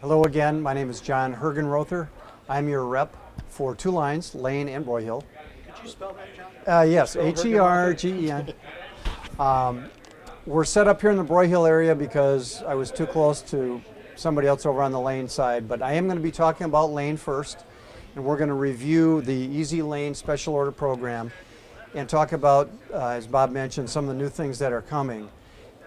Hello again, my name is John Hergenrother. I'm your rep for two lines, Lane and Broyhill. Could you spell that, John? Yes, Hergen. We're set up here in the Broyhill area because I was too close to somebody else over on the Lane side, but I am going to be talking about Lane first, and we're going to review the Easy Lane Special Order Program and talk about, as Bob mentioned, some of the new things that are coming.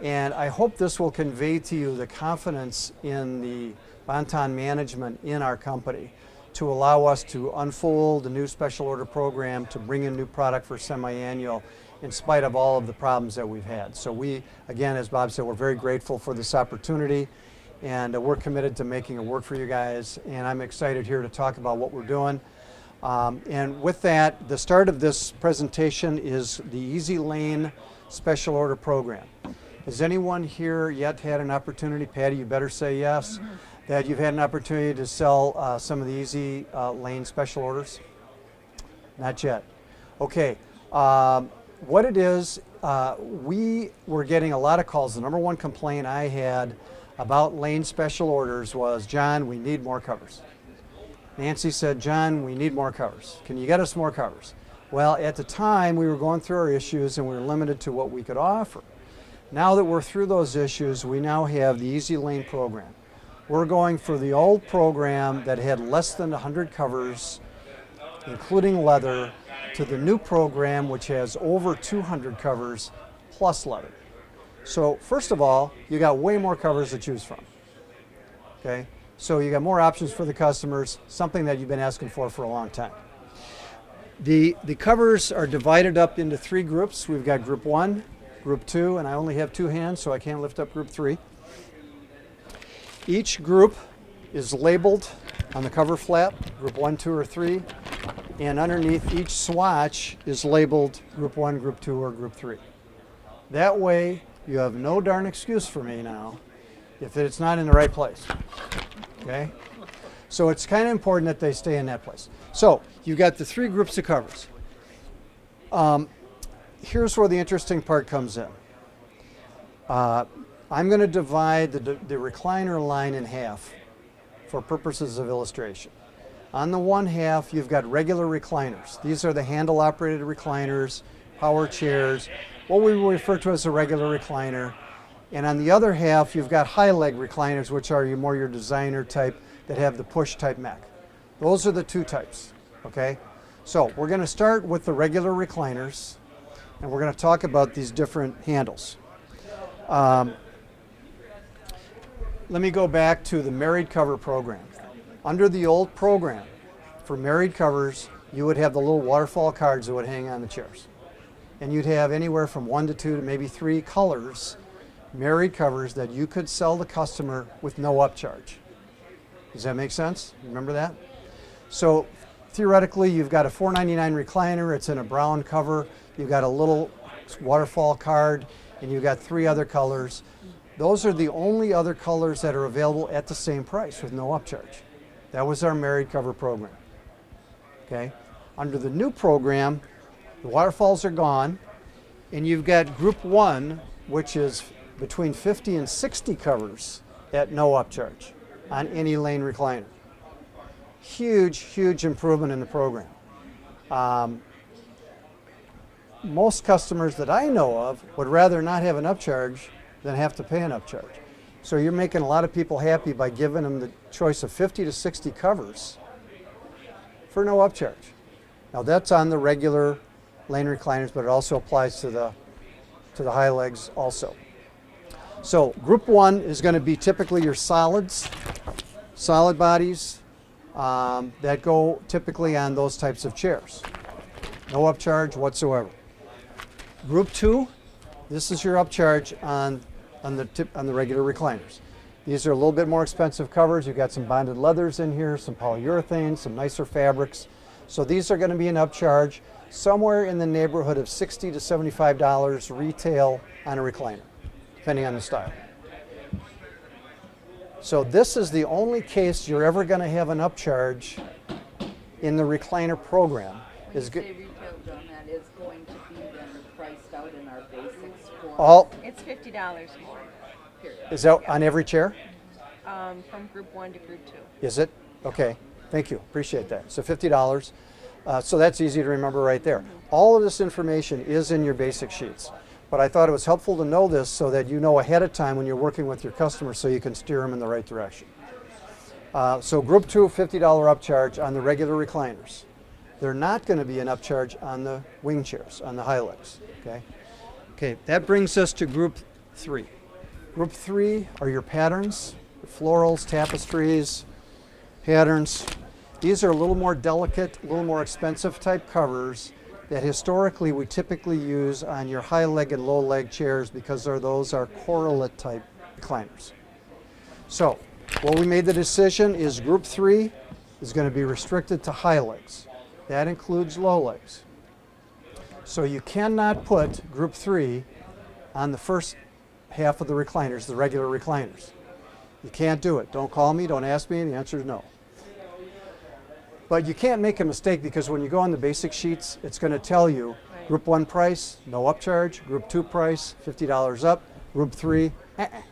And I hope this will convey to you the confidence in the Bon-Ton management in our company to allow us to unfold a new special order program to bring in new product for semi-annual in spite of all of the problems that we've had. So we, again, as Bob said, we're very grateful for this opportunity, and we're committed to making it work for you guys, and I'm excited here to talk about what we're doing. And with that, the start of this presentation is the Easy Lane Special Order Program. Has anyone here yet had an opportunity, Patty, you better say yes, that you've had an opportunity to sell some of the Easy Lane special orders? Not yet. Okay. What it is, we were getting a lot of calls. The number one complaint I had about Lane special orders was, John, we need more covers. Nancy said, John, we need more covers. Can you get us more covers? Well, at the time, we were going through our issues and we were limited to what we could offer. Now that we're through those issues, we now have the Easy Lane program. We're going for the old program that had less than 100 covers, including leather, to the new program which has over 200 covers plus leather. So first of all, you got way more covers to choose from. Okay? So you got more options for the customers, something that you've been asking for a long time. The covers are divided up into three groups. We've got group 1, group 2, and I only have 2 hands, so I can't lift up group 3. Each group is labeled on the cover flap, group 1, 2, or 3, and underneath each swatch is labeled group 1, group 2, or group 3. That way, you have no darn excuse for me now if it's not in the right place. Okay? So it's kind of important that they stay in that place. So you've got the 3 groups of covers. Here's where the interesting part comes in. I'm going to divide the recliner line in half for purposes of illustration. On the one half, you've got regular recliners. These are the handle-operated recliners, power chairs, what we will refer to as a regular recliner. And on the other half, you've got high-leg recliners, which are your designer type that have the push-type mech. Those are the 2 types, okay? So we're going to start with the regular recliners, and we're going to talk about these different handles. Let me go back to the married cover program. Under the old program, for married covers, you would have the little waterfall cards that would hang on the chairs. And you'd have anywhere from 1 to 2 to maybe 3 colors, married covers that you could sell the customer with no upcharge. Does that make sense? Remember that? So theoretically, you've got a $4.99 recliner. It's in a brown cover. You've got a little waterfall card, and you've got 3 other colors. Those are the only other colors that are available at the same price with no upcharge. That was our married cover program. Okay? Under the new program, the waterfalls are gone, and you've got group 1, which is between 50 and 60 covers at no upcharge on any Lane recliner. Huge, huge improvement in the program. Most customers that I know of would rather not have an upcharge than have to pay an upcharge. So you're making a lot of people happy by giving them the choice of 50 to 60 covers for no upcharge. Now that's on the regular Lane recliners, but it also applies to the high legs also. So group 1 is going to be typically your solids, solid bodies that go typically on those types of chairs. No upcharge whatsoever. Group 2, this is your upcharge on the regular recliners. These are a little bit more expensive covers. You've got some bonded leathers in here, some polyurethane, some nicer fabrics. So these are going to be an upcharge somewhere in the neighborhood of $60 to $75 retail on a recliner, depending on the style. So this is the only case you're ever going to have an upcharge in the recliner program. Is good. Retail, John, that is going to be then priced out in our basics for. All It's $50 more. is that on every chair? from group 1 to group 2. Is it? Okay, thank you, appreciate that. So $50, so that's easy to remember right there. All of this information is in your basic sheets, but I thought it was helpful to know this so that you know ahead of time when you're working with your customers so you can steer them in the right direction. So group 2, $50 upcharge on the regular recliners. They're not going to be an upcharge on the wing chairs, on the high legs, okay? Okay, that brings us to group 3. Group 3 are your patterns, florals, tapestries, patterns. These are a little more delicate, a little more expensive type covers that historically we typically use on your high leg and low leg chairs because those are correlate type recliners. So what we made the decision is group 3 is going to be restricted to high legs. That includes low legs. So you cannot put group 3 on the first half of the recliners, the regular recliners. You can't do it. Don't call me, don't ask me, the answer is no. But you can't make a mistake because when you go on the basic sheets, it's going to tell you group 1 price, no upcharge, group 2 price, $50 up, group 3,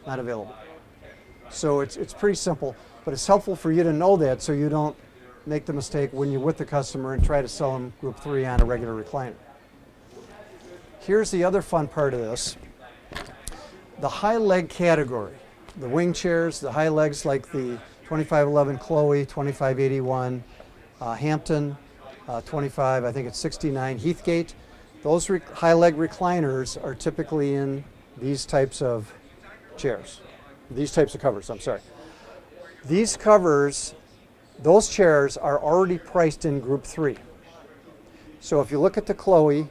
not available. So it's pretty simple, but it's helpful for you to know that so you don't make the mistake when you're with the customer and try to sell them group 3 on a regular recliner. Here's the other fun part of this. The high leg category, the wing chairs, the high legs like the 2511 Chloe, 2581 Hampton, 25, I think it's 69 Heathgate. Those high leg recliners are typically in these types of chairs, these types of covers, I'm sorry. These covers, those chairs are already priced in group 3. So if you look at the Chloe,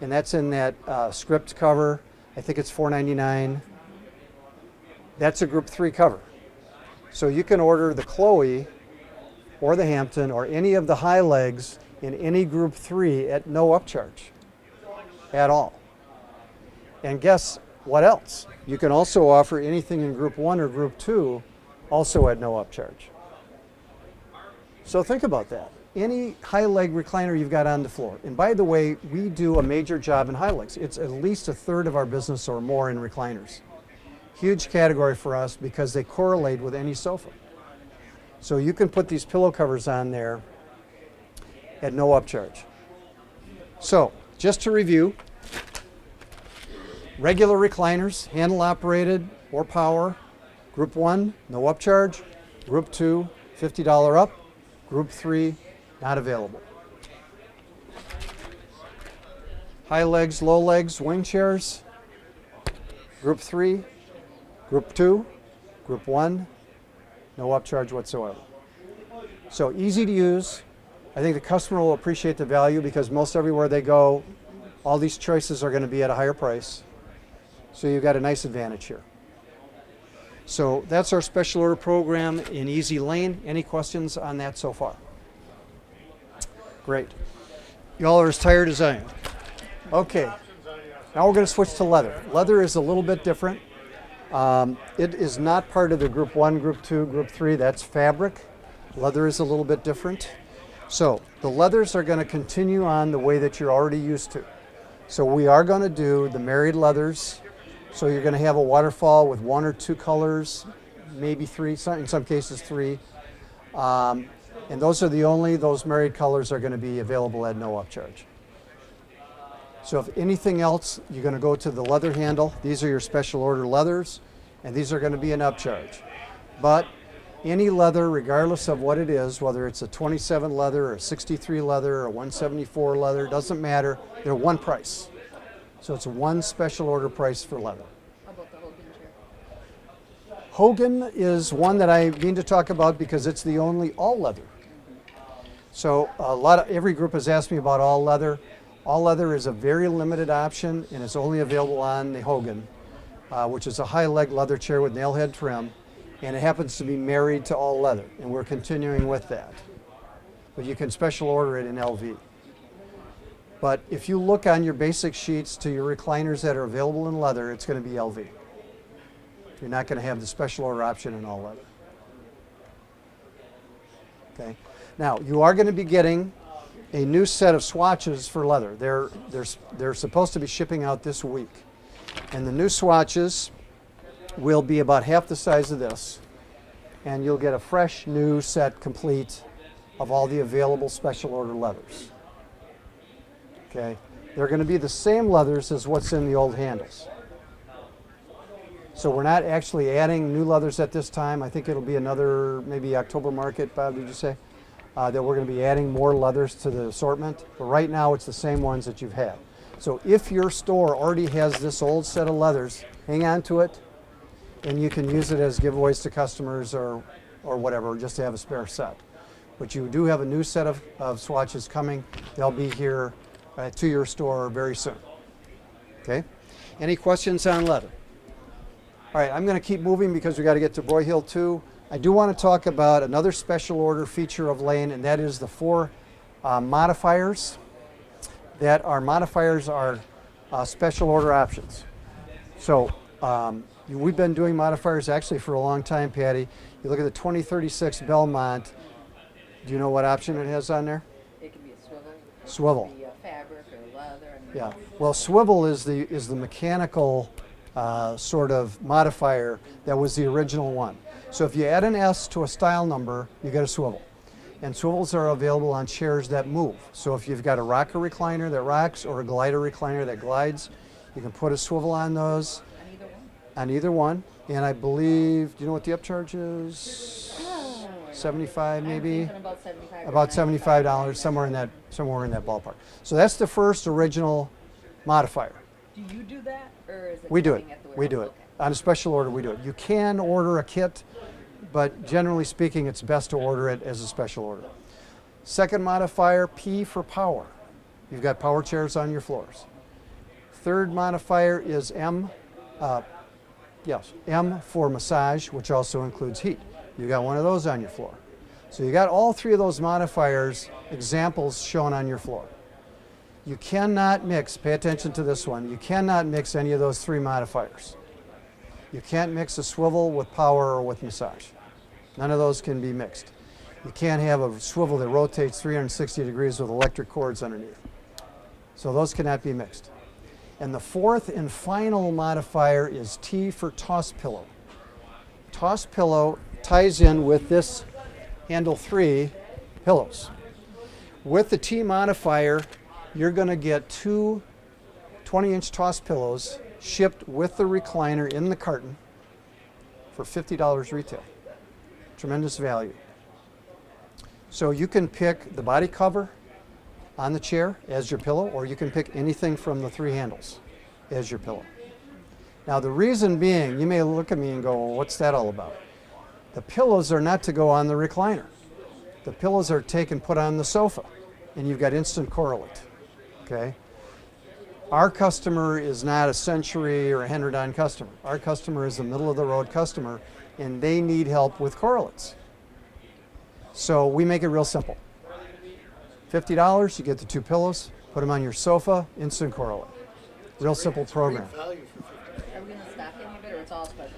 and that's in that script cover, I think it's $4.99. That's a group 3 cover. So you can order the Chloe or the Hampton or any of the high legs in any group 3 at no upcharge at all. And guess what else? You can also offer anything in group 1 or group 2 also at no upcharge. So think about that. Any high leg recliner you've got on the floor. And by the way, we do a major job in high legs. It's at least a third of our business or more in recliners. Huge category for us because they correlate with any sofa. So you can put these pillow covers on there at no upcharge. So just to review, regular recliners, handle operated or power, group 1, no upcharge, group 2, $50 up, group 3, not available. High legs, low legs, wing chairs, group 3, group 2, group 1, no upcharge whatsoever. So easy to use. I think the customer will appreciate the value because most everywhere they go, all these choices are going to be at a higher price. So you've got a nice advantage here. So that's our special order program in Easy Lane. Any questions on that so far? Great. Y'all are as tired as I am. Okay. Now we're going to switch to leather. Leather is a little bit different. It is not part of the group 1, group 2, group 3. That's fabric. Leather is a little bit different. So the leathers are going to continue on the way that you're already used to. So we are going to do the married leathers. So you're going to have a waterfall with 1 or 2 colors, maybe 3, in some cases 3. And those are those married colors are going to be available at no upcharge. So if anything else, you're going to go to the leather handle. These are your special order leathers, and these are going to be an upcharge. But any leather, regardless of what it is, whether it's a 27 leather or a 63 leather or a 174 leather, doesn't matter, they're one price. So it's one special order price for leather. How about the Hogan chair? Hogan is one that I mean to talk about because it's the only all leather. So every group has asked me about all leather. All leather is a very limited option and it's only available on the Hogan, which is a high leg leather chair with nail head trim, and it happens to be married to all leather, and we're continuing with that. But you can special order it in LV. But if you look on your basic sheets to your recliners that are available in leather, it's going to be LV. You're not going to have the special order option in all leather. Okay. Now, you are going to be getting a new set of swatches for leather. They're supposed to be shipping out this week. And the new swatches will be about half the size of this. and you'll get a fresh new set complete of all the available special order leathers. Okay, they're going to be the same leathers as what's in the old handles. So we're not actually adding new leathers at this time. I think it'll be another maybe October market, Bob, did you say? That we're going to be adding more leathers to the assortment. But right now it's the same ones that you've had. So if your store already has this old set of leathers, hang on to it, and you can use it as giveaways to customers or whatever, just to have a spare set. But you do have a new set of swatches coming. They'll be here to your store very soon. Okay? Any questions on leather? All right, I'm going to keep moving because we got to get to Broyhill 2. I do want to talk about another special order feature of Lane, and that is the 4 modifiers. That our modifiers are special order options. So we've been doing modifiers actually for a long time, Patty. You look at the 2036 Belmont. Do you know what option it has on there? It can be a swivel. Swivel. It can be a fabric or leather. And Yeah. Well, swivel is the mechanical sort of modifier that was the original one. So if you add an S to a style number, you get a swivel. And swivels are available on chairs that move. So if you've got a rocker recliner that rocks or a glider recliner that glides, you can put a swivel on those. on either one. On either one. And I believe, do you know what the upcharge is? 75 maybe? I'm thinking about $75. About $75, somewhere in that ballpark. So that's the first original modifier. Do you do that? Or is it We do it. coming at the We do it. warehouse? On a special order, we do it. You can order a kit, but generally speaking, it's best to order it as a special order. Second modifier, P for power. You've got power chairs on your floors. Third modifier is M. M for massage, which also includes heat. You got one of those on your floor. So you got all 3 of those modifiers examples shown on your floor. You cannot mix, pay attention to this one, you cannot mix any of those 3 modifiers. You can't mix a swivel with power or with massage. None of those can be mixed. You can't have a swivel that rotates 360 degrees with electric cords underneath. So those cannot be mixed. And the fourth and final modifier is T for toss pillow. Toss pillow ties in with this handle 3 pillows. With the T modifier, you're going to get 2 20-inch toss pillows shipped with the recliner in the carton for $50 retail. Tremendous value. So you can pick the body cover on the chair as your pillow, or you can pick anything from the 3 handles as your pillow. Now the reason being, you may look at me and go, well, what's that all about? The pillows are not to go on the recliner. The pillows are taken, put on the sofa, and you've got instant correlate. Okay? Our customer is not a Century or a Henry customer. Our customer is a middle-of-the-road customer, and they need help with correlates. So we make it real simple. $50, you get the 2 pillows, put them on your sofa, instant correlate. Real simple program. Are we going to stock any of it, or it's all special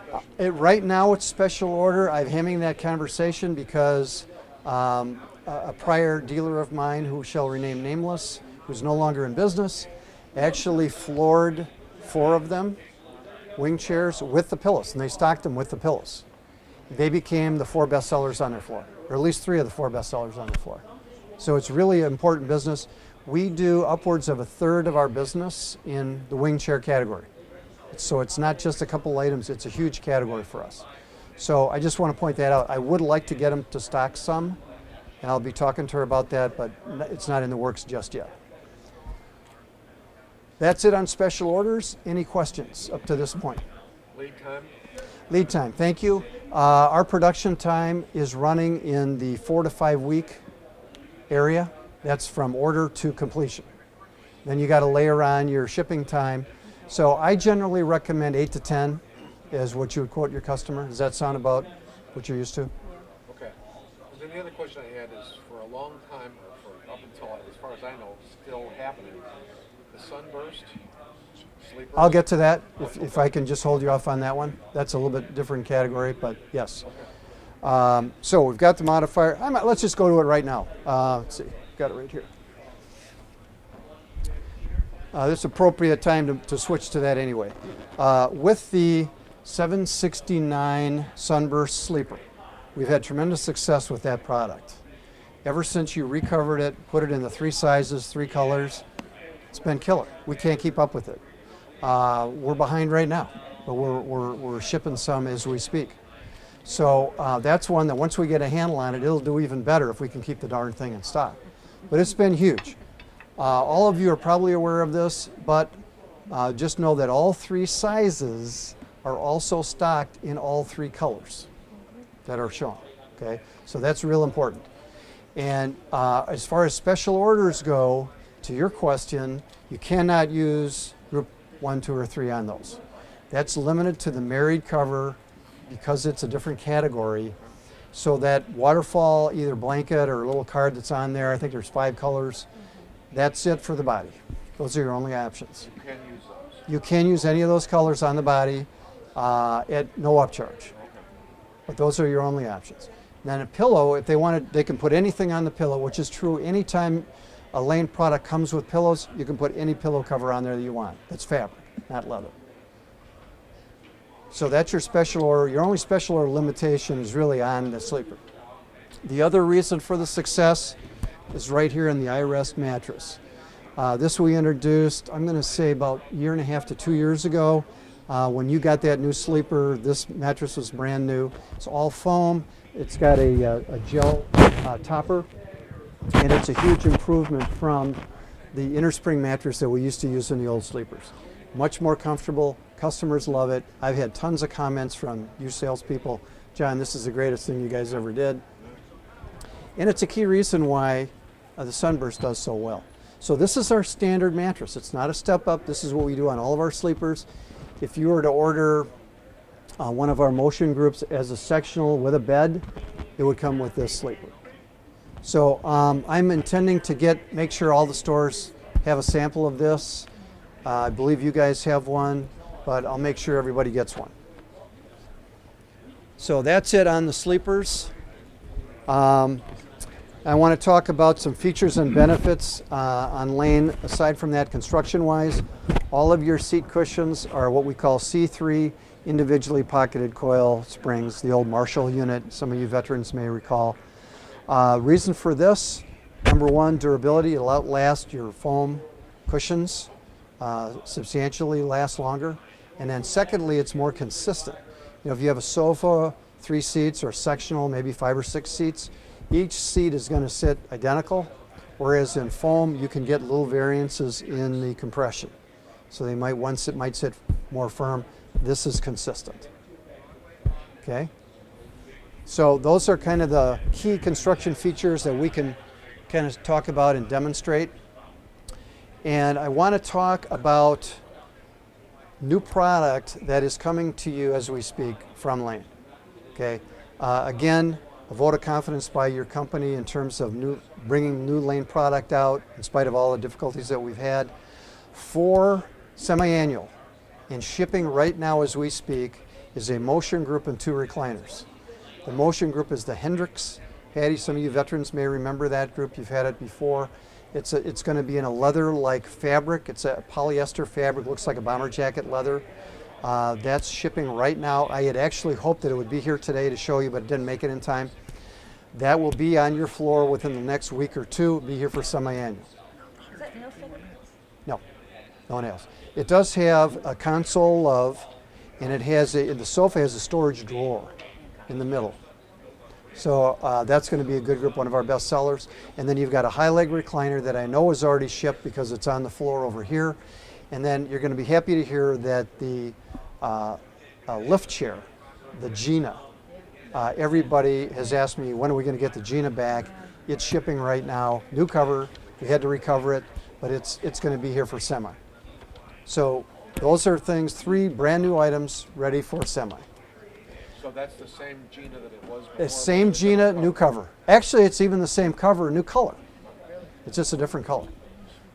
order? Right now it's special order. I'm having that conversation because a prior dealer of mine, who shall remain nameless, who's no longer in business, actually floored 4 of them, wing chairs, with the pillows, and they stocked them with the pillows. They became the 4 best sellers on their floor, or at least 3 of the 4 best sellers on the floor. So it's really an important business. We do upwards of 1/3 of our business in the wing chair category. So it's not just a couple items, it's a huge category for us. So I just want to point that out. I would like to get them to stock some, and I'll be talking to her about that, but it's not in the works just yet. That's it on special orders. Any questions up to this point? Lead time? Lead time, thank you. Our production time is running in the 4 to 5 week area. That's from order to completion. Then you got to layer on your shipping time. So I generally recommend 8 to 10 is what you would quote your customer. Does that sound about what you're used to? Okay. And then the other question I had is, for a long time, or for up until, as far as I know, still happening, the sunburst, sleeper. I'll get to that if I can just hold you off on that one. That's a little bit different category, but yes. So we've got the modifier. Let's just go to it right now. Let's see, got it right here. This is appropriate time to switch to that anyway. With the 769 Sunburst Sleeper, we've had tremendous success with that product. Ever since you recovered it, put it in the 3 sizes, 3 colors, it's been killer. We can't keep up with it. We're behind right now, but we're shipping some as we speak. So that's one that once we get a handle on it, it'll do even better if we can keep the darn thing in stock. But it's been huge. All of you are probably aware of this, but just know that all 3 sizes are also stocked in all 3 colors that are shown. Okay, so that's real important. And as far as special orders go, to your question, you cannot use group 1, 2, or 3 on those. That's limited to the married cover because it's a different category. So that waterfall, either blanket or a little card that's on there, I think there's 5 colors. That's it for the body. Those are your only options. You can use those. You can use any of those colors on the body at no upcharge. But those are your only options. Then a pillow, if they wanted, they can put anything on the pillow, which is true anytime a Lane product comes with pillows, you can put any pillow cover on there that you want. That's fabric, not leather. So that's your special order. Your only special order limitation is really on the sleeper. The other reason for the success is right here in the iRest mattress. This we introduced, I'm going to say about 1.5 to 2 years ago. When you got that new sleeper, this mattress was brand new. It's all foam. It's got a gel topper, and it's a huge improvement from the innerspring mattress that we used to use in the old sleepers. Much more comfortable. Customers love it. I've had tons of comments from you salespeople. John, this is the greatest thing you guys ever did. And it's a key reason why the Sunburst does so well. So this is our standard mattress. It's not a step up. This is what we do on all of our sleepers. If you were to order one of our motion groups as a sectional with a bed, it would come with this sleeper. So I'm intending to make sure all the stores have a sample of this. I believe you guys have one, but I'll make sure everybody gets one. So that's it on the sleepers. I want to talk about some features and benefits on Lane. Aside from that, construction-wise, all of your seat cushions are what we call C3 individually pocketed coil springs, the old Marshall unit, some of you veterans may recall. Reason for this, number one, durability. It'll outlast your foam cushions, substantially last longer. And then secondly, it's more consistent. You know, if you have a sofa, 3 seats, or sectional, maybe 5 or 6 seats, each seat is going to sit identical, whereas in foam, you can get little variances in the compression. So they might, one sit might sit more firm. This is consistent. Okay? So those are kind of the key construction features that we can kind of talk about and demonstrate. And I want to talk about new product that is coming to you as we speak from Lane. Okay? Again, a vote of confidence by your company in terms of bringing new Lane product out in spite of all the difficulties that we've had. 4 semi-annual and shipping right now as we speak is a motion group and 2 recliners. The motion group is the Hendrix. Patty, some of you veterans may remember that group. You've had it before. It's going to be in a leather-like fabric. It's a polyester fabric, looks like a bomber jacket leather. That's shipping right now. I had actually hoped that it would be here today to show you, but it didn't make it in time. That will be on your floor within the next week or 2. It'll be here for semi-annual. Is that nail fitting? No, no one else. It does have a console and it has the sofa has a storage drawer in the middle. So that's going to be a good group, one of our best sellers. And then you've got a high leg recliner that I know is already shipped because it's on the floor over here. And then you're going to be happy to hear that the lift chair, the Gina, everybody has asked me, when are we going to get the Gina back? It's shipping right now. New cover. We had to recover it, but it's going to be here for semi. So those are things, 3 brand new items ready for semi. So that's the same Gina that it was before? The same Gina, new cover. Actually, it's even the same cover, new color. It's just a different color.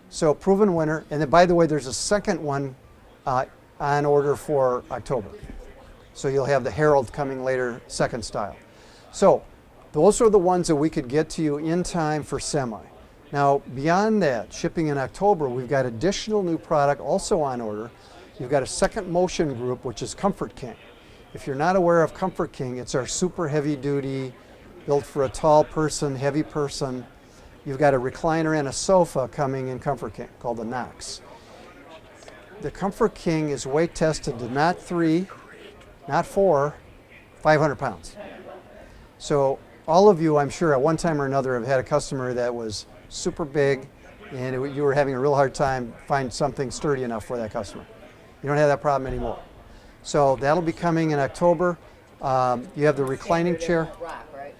So proven winner. And then, by the way, there's a second one on order for October. So you'll have the Herald coming later, second style. So those are the ones that we could get to you in time for semi. Now, beyond that, shipping in October, we've got additional new product also on order. You've got a second motion group, which is Comfort King. If you're not aware of Comfort King, it's our super heavy duty, built for a tall person, heavy person. You've got a recliner and a sofa coming in Comfort King called the Knox. The Comfort King is weight tested to not 3, not 4, 500 pounds. So all of you, I'm sure, at one time or another have had a customer that was super big and you were having a real hard time find something sturdy enough for that customer. You don't have that problem anymore. So that'll be coming in October. You have the reclining chair. Rock, right?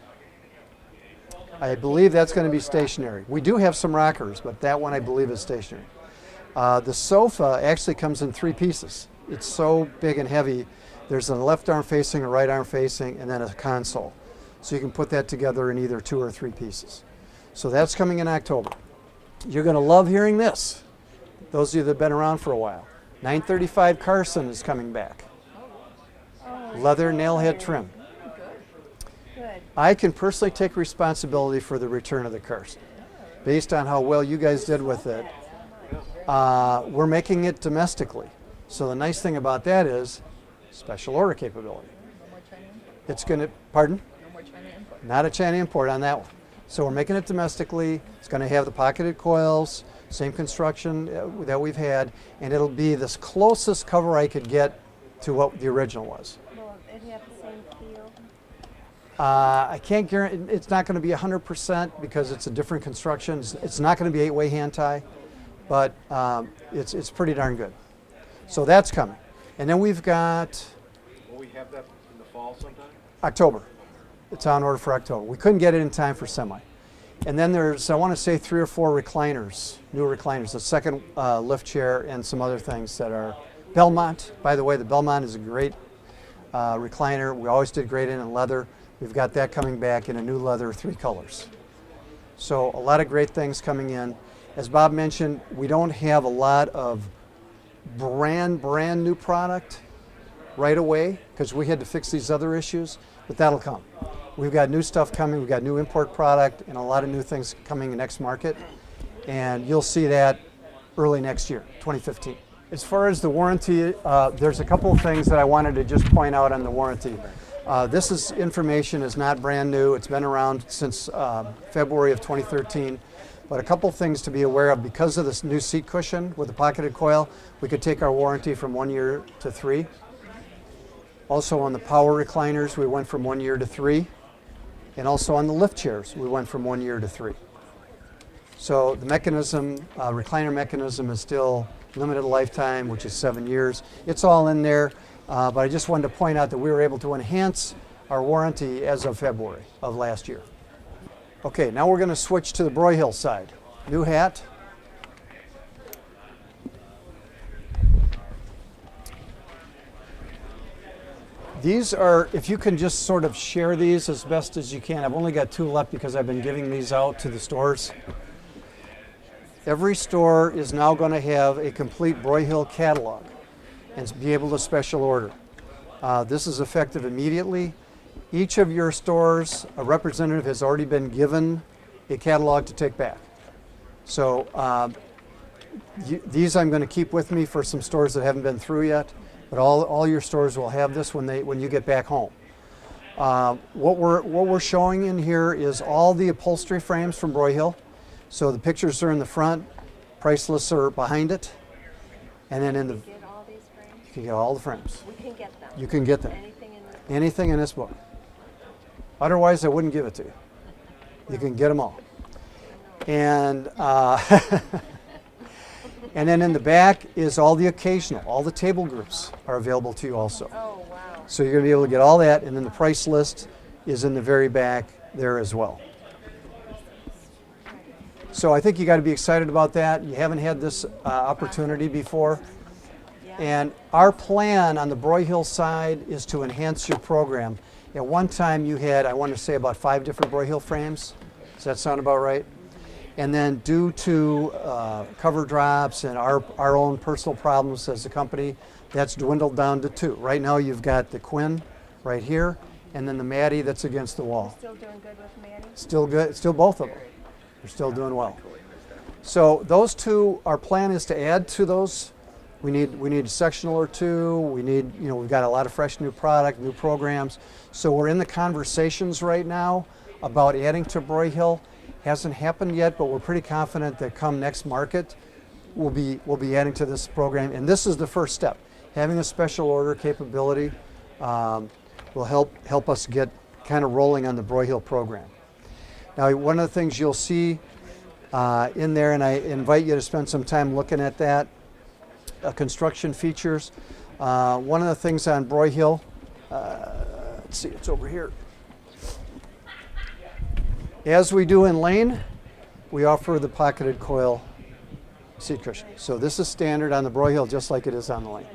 I believe that's going to be stationary. We do have some rockers, but that one I believe is stationary. The sofa actually comes in 3 pieces. It's so big and heavy. There's a left arm facing, a right arm facing, and then a console. So you can put that together in either 2 or 3 pieces. So that's coming in October. You're going to love hearing this. Those of you that have been around for a while. 935 Carson is coming back. Leather nailhead trim. Good. I can personally take responsibility for the return of the Carson. Based on how well you guys did with it, we're making it domestically. So the nice thing about that is special order capability. No more China import. It's going to, pardon? No more China import. Not a China import on that one. So we're making it domestically. It's going to have the pocketed coils, same construction that we've had, and it'll be the closest cover I could get to what the original was. Will it have the same feel? I can't guarantee, it's not going to be 100% because it's a different construction. It's not going to be 8-way hand tie, but it's pretty darn good. So that's coming. And then we've got Will we have that in the fall sometime? October. It's on order for October. We couldn't get it in time for semi. And then there's, I want to say 3 or 4 recliners, new recliners, a second lift chair and some other things that are Belmont. By the way, the Belmont is a great recliner. We always did great in leather. We've got that coming back in a new leather, 3 colors. So a lot of great things coming in. As Bob mentioned, we don't have a lot of brand new product right away because we had to fix these other issues, but that'll come. We've got new stuff coming. We've got new import product and a lot of new things coming in next market, and you'll see that early next year, 2015. As far as the warranty, there's a couple of things that I wanted to just point out on the warranty. This information is not brand new. It's been around since February of 2013. But a couple things to be aware of. Because of this new seat cushion with the pocketed coil, we could take our warranty from 1 year to 3. Also on the power recliners, we went from 1 year to 3. And also on the lift chairs, we went from 1 year to 3. So the mechanism, recliner mechanism is still limited lifetime, which is 7 years. It's all in there, but I just wanted to point out that we were able to enhance our warranty as of February of last year. Okay, now we're going to switch to the Broyhill side. New hat. These are, if you can just sort of share these as best as you can. I've only got 2 left because I've been giving these out to the stores. Every store is now going to have a complete Broyhill catalog and be able to special order. This is effective immediately. Each of your stores, a representative has already been given a catalog to take back. So these I'm going to keep with me for some stores that haven't been through yet, but all your stores will have this when you get back home. What we're showing in here is all the upholstery frames from Broyhill. So the pictures are in the front, price lists are behind it, and then in the Get all these frames? you can get all the frames. We can get them. You can get them. Anything in this? Anything in this book. Otherwise, I wouldn't give it to you. You can get them all. And and then in the back is all the occasional, all the table groups are available to you also. Oh, wow. So you're going to be able to get all that, and then the price list is in the very back there as well. So I think you got to be excited about that. You haven't had this opportunity before. And our plan on the Broyhill side is to enhance your program. At one time you had, I want to say, about 5 different Broyhill frames. Does that sound about right? And then due to cover drops and our own personal problems as a company, that's dwindled down to 2. Right now you've got the Quinn right here, and then the Maddie that's against the wall. Still doing good with Maddie? Still good, still both of them. They're still doing well. So those 2, our plan is to add to those We need a sectional or two. We need, we've got a lot of fresh new product, new programs. So we're in the conversations right now about adding to Broyhill. Hasn't happened yet, but we're pretty confident that come next market, we'll be adding to this program. And this is the first step. Having a special order capability will help us get kind of rolling on the Broyhill program. Now, one of the things you'll see in there, and I invite you to spend some time looking at that, construction features. One of the things on Broyhill, let's see, it's over here. As we do in Lane, we offer the pocketed coil seat cushion. So this is standard on the Broyhill, just like it is on the Lane.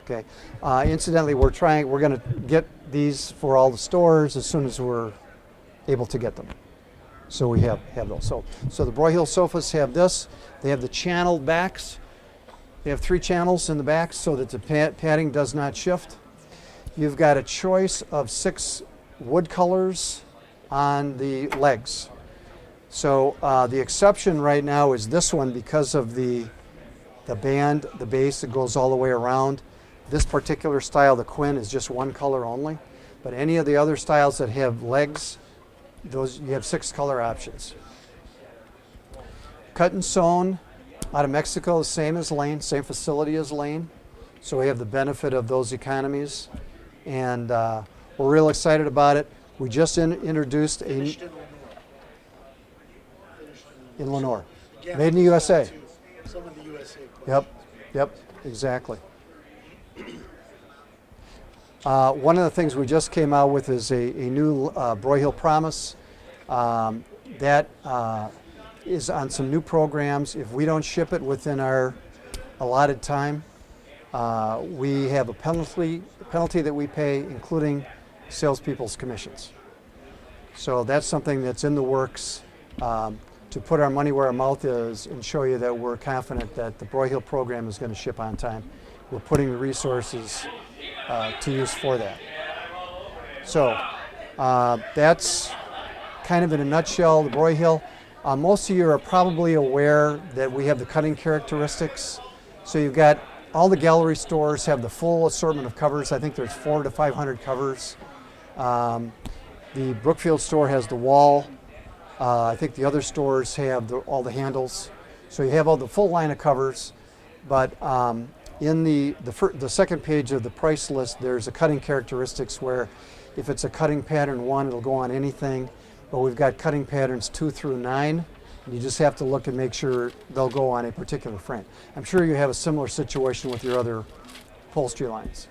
Okay. Incidentally, we're going to get these for all the stores as soon as we're able to get them. So we have those. So the Broyhill sofas have this. They have the channeled backs. They have 3 channels in the back so that the padding does not shift. You've got a choice of 6 wood colors on the legs. So the exception right now is this one because of the band, the base that goes all the way around. This particular style, the Quinn, is just 1 color only. But any of the other styles that have legs, those you have 6 color options. Cut and sewn out of Mexico, the same as Lane, same facility as Lane. So we have the benefit of those economies. And we're real excited about it. We just introduced in Lenore. Yeah, Made in the USA. Some of the USA. Yep, exactly. One of the things we just came out with is a new Broyhill Promise. That is on some new programs. If we don't ship it within our allotted time, we have a penalty that we pay, including salespeople's commissions. So that's something that's in the works to put our money where our mouth is and show you that we're confident that the Broyhill program is going to ship on time. We're putting the resources to use for that. So that's kind of in a nutshell the Broyhill. Most of you are probably aware that we have the cutting characteristics. So you've got all the gallery stores have the full assortment of covers. I think there's 400 to 500 covers. The Brookfield store has the wall. I think the other stores have all the handles. So you have all the full line of covers. But in the second page of the price list, there's a cutting characteristics where if it's a cutting pattern 1, it'll go on anything. But we've got cutting patterns 2 through 9. And you just have to look and make sure they'll go on a particular frame. I'm sure you have a similar situation with your other upholstery lines.